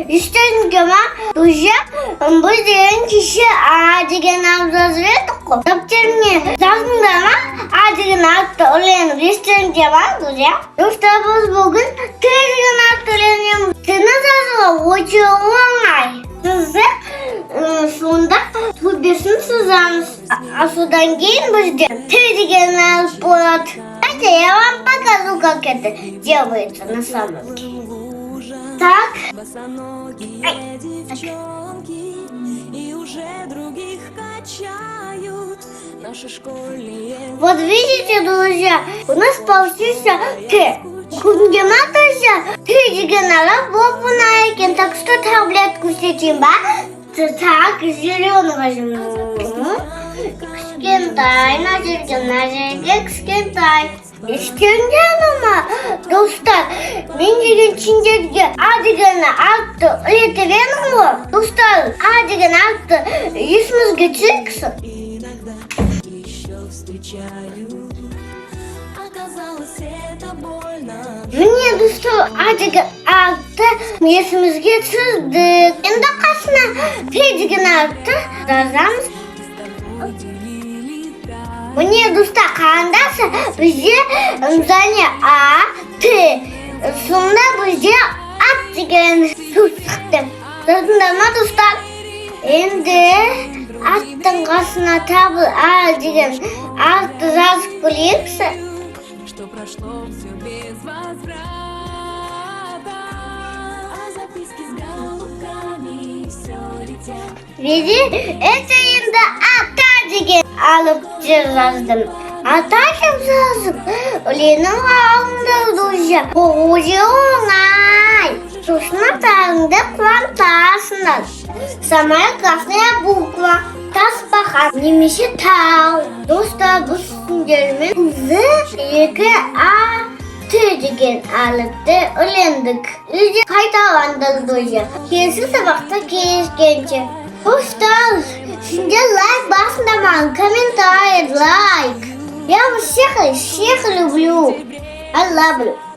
Естественно, друзья, мы делаем кişi adigen abzazı tıkkı. Daptarını yazındana adigen attı olan естественно, друзья. Dostlar biz bugün adigen attı olan tınızı очень оңай. Size sonunda tübesini sızamız. Asıdan кейін bizde adigen alıp болады. Я вам покажу, как это делается на самом деле. Так. Вот видите, друзья, у нас получился Т. Кунгематозя, Т дигенала, бобуна, так что таблетку сетимба. Так, зеленый возьму. Кскентай, назерген, кскентай. Естественно, достар, мен деген чиндерге А деген атты ілетіренің ғой. Достар, А деген атты есімізге түсіріксін. Міне, достар, А деген атты есімізге түсірдік. Енді қасына Т деген атты жазамыз. Мне дуста қандасы бізде зәне А, Т. Сонда бізде ат деген сөз шықты. Сосын ма достар? Енді аттың қасына табыл А деген атты жазып көрейікші. Видите, это енді ата деген алып жаздым. Ата деп жазып, Ленің алдында, друзья, өте оңай. Сосын атаңды қуантасыңдар. Самая красная буква, тасбақа, немесе тау. Достар, бұл түсіндермен бізді екі А, Т деген алыпты өлендік. Үйде қайталандық, друзья. Келесі сабақта кездескенше. Достар, сендер лайк басыңдар, комментарий, лайк. Я всех люблю. I love you.